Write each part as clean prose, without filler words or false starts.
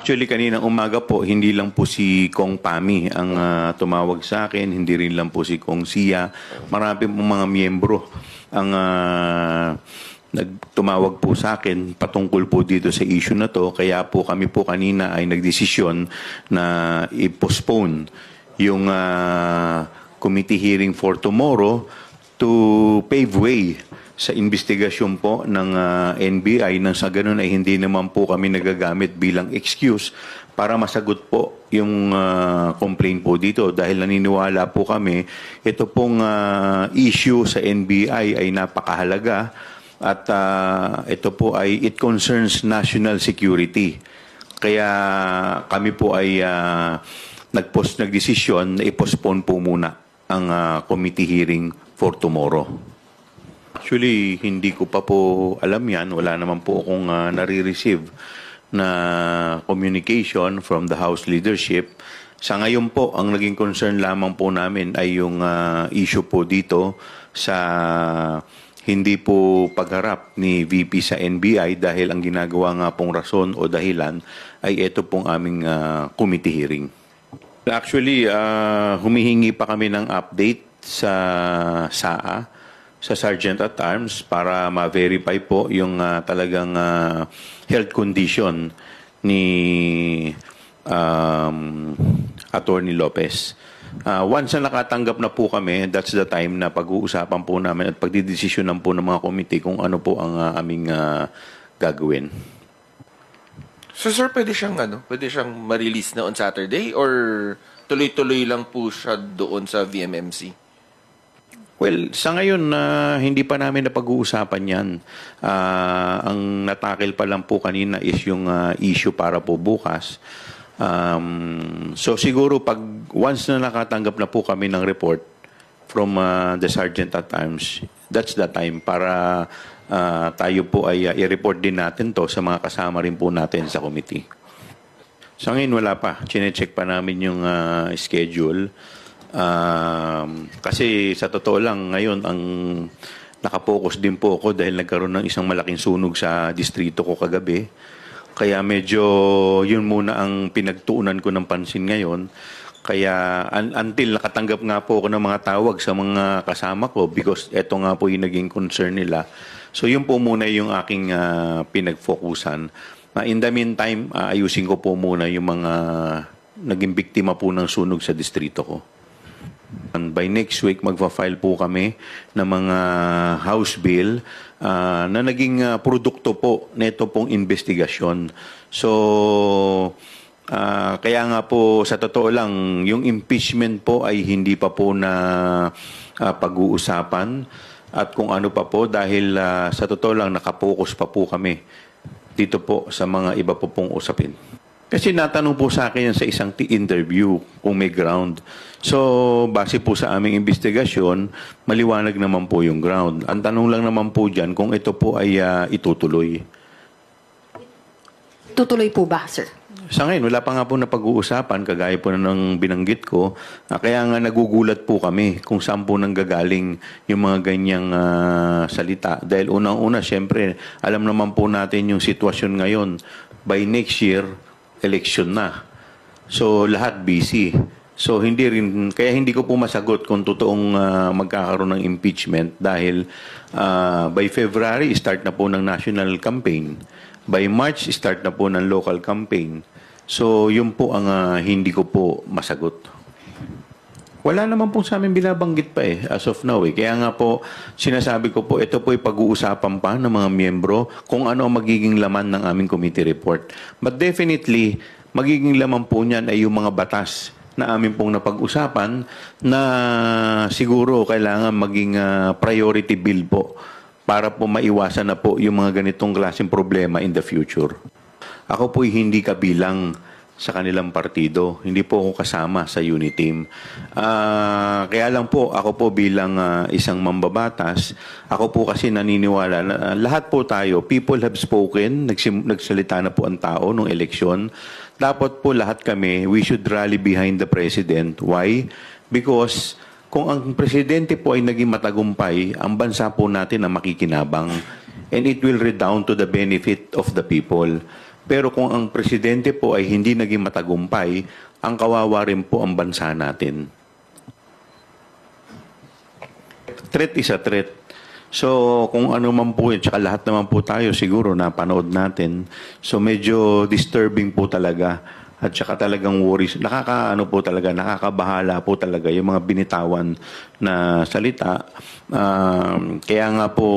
Actually, kaninang umaga po, hindi lang po si Kong Pami ang tumawag sa akin, hindi rin lang po si Kong Sia. Marami pong mga miyembro ang nagtumawag po sa akin patungkol po dito sa issue na to. Kaya po kami po kanina ay nagdesisyon na i-postpone yung committee hearing for tomorrow to pave way sa investigasyon po ng NBI nang sa ganun ay hindi naman po kami nagagamit bilang excuse para masagot po yung complaint po dito dahil naniniwala po kami ito pong issue sa NBI ay napakahalaga at ito po ay it concerns national security. Kaya kami po ay nagdesisyon na i-postpone po muna ang committee hearing for tomorrow. Actually, hindi ko pa po alam yan. Wala naman po akong nare-receive na communication from the House leadership. Sa ngayon po, ang naging concern lamang po namin ay yung issue po dito sa hindi po pagharap ni VP sa NBI dahil ang ginagawa nga pong rason o dahilan ay ito pong aming committee hearing. Actually, humihingi pa kami ng update sa SAA, sa Sergeant at Arms para ma-verify po yung talagang health condition ni Attorney Lopez. Once na nakatanggap na po kami, that's the time na pag-uusapan po namin at pagdidesisyonan po ng mga committee kung ano po ang aming gagawin. So sir, pwede siyang ma-release na on Saturday or tuloy-tuloy lang po siya doon sa VMMC? Well, sa ngayon, hindi pa namin napag-uusapan yan. Ang natakil pa lang po kanina is yung issue para po bukas. So siguro pag once na nakatanggap na po kami ng report from the Sergeant at Arms, that's the time para tayo po ay i-report din natin to sa mga kasama rin po natin sa committee. Sa ngayon, wala pa. Chine-check pa namin yung schedule. Kasi sa totoo lang ngayon ang nakapokus din po ako dahil nagkaroon ng isang malaking sunog sa distrito ko kagabi. Kaya medyo yun muna ang pinagtuunan ko ng pansin ngayon. Kaya until nakatanggap nga po ako ng mga tawag sa mga kasama ko because eto nga po yung naging concern nila. So yun po muna yung aking pinag-focusan. In the meantime, ayusin ko po muna yung mga naging biktima po ng sunog sa distrito ko. And by next week, magfa-file po kami ng mga House Bill na naging produkto po nito pong investigasyon. So, kaya nga po sa totoo lang, yung impeachment po ay hindi pa po na pag-uusapan at kung ano pa po dahil sa totoo lang nakapokus pa po kami dito po sa mga iba po pong usapin. Kasi natanong po sa akin yan sa isang interview kung may ground. So, base po sa aming investigasyon, maliwanag naman po yung ground. Ang tanong lang naman po dyan kung ito po ay itutuloy. Tutuloy po ba, sir? Sa ngayon, wala pa nga po na pag-uusapan, kagaya po na ng binanggit ko. Kaya nga nagugulat po kami kung saan po nanggagaling yung mga ganyang salita. Dahil unang-una, syempre, alam naman po natin yung sitwasyon ngayon. By next year, election na. So, lahat busy. So, kaya hindi ko po masagot kung totoong magkakaroon ng impeachment dahil by February, start na po ng national campaign. By March, start na po ng local campaign. So, yun po ang hindi ko po masagot. Wala naman po sa amin binabanggit pa as of now Kaya nga po, sinasabi ko po, ito po ay pag-uusapan pa ng mga miyembro kung ano ang magiging laman ng aming committee report. But definitely, magiging laman po niyan ay yung mga batas na amin pong napag-usapan na siguro kailangan maging priority bill po para po maiwasan na po yung mga ganitong klaseng problema in the future. Ako po hindi kabilang sa kanilang partido. Hindi po ako kasama sa unit team. Kaya lang po, ako po bilang isang mambabatas, ako po kasi naniniwala na lahat po tayo, people have spoken, nagsalita na po ang tao nung eleksyon. Dapat po lahat kami, we should rally behind the President. Why? Because kung ang Presidente po ay naging matagumpay, ang bansa po natin ang makikinabang. And it will redound to the benefit of the people. Pero kung ang presidente po ay hindi naging matagumpay, ang kawawa rin po ang bansa natin. Threat is a threat. So, kung ano man po yun, tsaka lahat naman po tayo siguro napanood natin. So, medyo disturbing po talaga. At tsaka talagang worries. Nakakaano po talaga, nakakabahala po talaga yung mga binitawan na salita. Kaya nga po,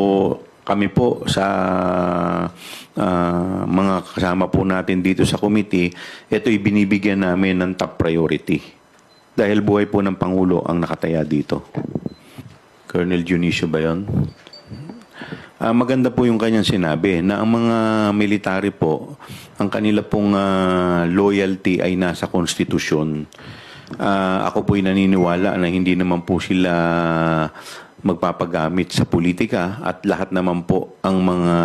kami po sa mga kasama po natin dito sa committee, ito'y binibigyan namin ng top priority. Dahil buhay po ng Pangulo ang nakataya dito. Colonel Junicio ba yun? Maganda po yung kanyang sinabi na ang mga military po, ang kanila pong loyalty ay nasa konstitusyon. Ako po'y naniniwala na hindi naman po sila magpapagamit sa politika at lahat naman po ang mga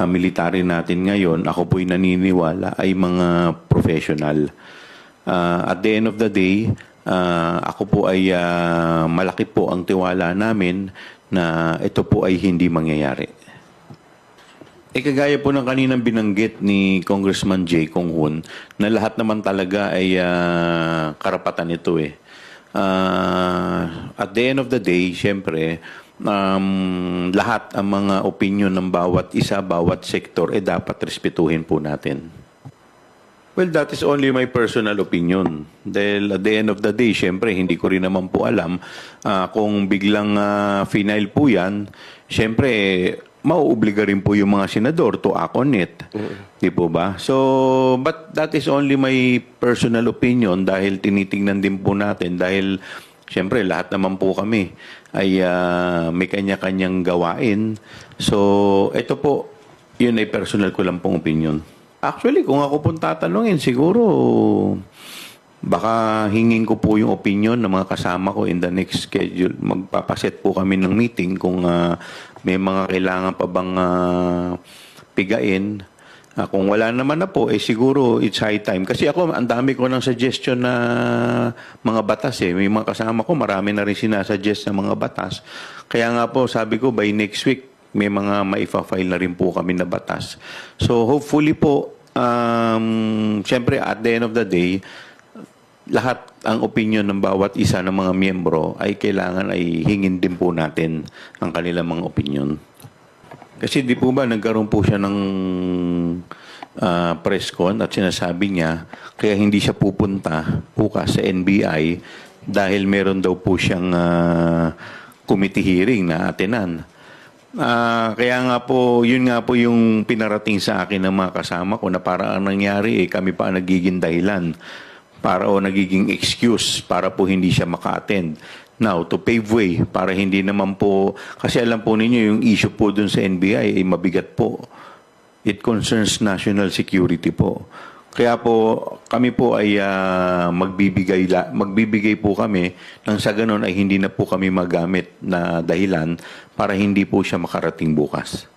military natin ngayon, ako po'y naniniwala ay mga professional. At the end of the day, ako po ay malaki po ang tiwala namin na ito po ay hindi mangyayari. Kagaya po ng kaninang binanggit ni Congressman Jay Kong Hoon na lahat naman talaga ay karapatan ito eh. At the end of the day, siyempre, lahat ang mga opinion ng bawat isa, bawat sektor, dapat respetuhin po natin. Well, that is only my personal opinion. Dahil at the end of the day, siyempre, hindi ko rin naman po alam kung biglang final po yan, siyempre, mauobliga rin po yung mga senador to act on it. Di po ba? So, but that is only my personal opinion dahil tinitingnan din po natin dahil siyempre, lahat naman po kami ay may kanya-kanyang gawain. So, ito po, yun ay personal ko lang pong opinion. Actually, kung ako pong tatanungin, siguro baka hingin ko po yung opinion ng mga kasama ko in the next schedule. Magpapaset po kami ng meeting kung may mga kailangan pa bang pigain. Kung wala naman na po, siguro it's high time. Kasi ako, ang dami ko ng suggestion na mga batas eh. May mga kasama ko, marami na rin sinasuggest na mga batas. Kaya nga po, sabi ko, by next week, may mga maifa-file na rin po kami na batas. So hopefully po, siyempre at the end of the day, lahat ang opinion ng bawat isa ng mga miyembro ay kailangan ay hingin din po natin ang kanilang mga opinion. Kasi di po ba nagkaroon po siya ng press con at sinasabi niya kaya hindi siya pupunta bukas sa NBI dahil meron daw po siyang committee hearing na atenan. Kaya nga po, yun nga po yung pinarating sa akin ng mga kasama ko na para ang nangyari kami pa ang nagiging dahilan para o nagiging excuse para po hindi siya maka-attend. Now, to pave way para hindi naman po, kasi alam po ninyo yung issue po dun sa NBI ay mabigat po. It concerns national security po. Kaya po, kami po ay magbibigay po kami nang sa ganun ay hindi na po kami magamit na dahilan para hindi po siya makarating bukas.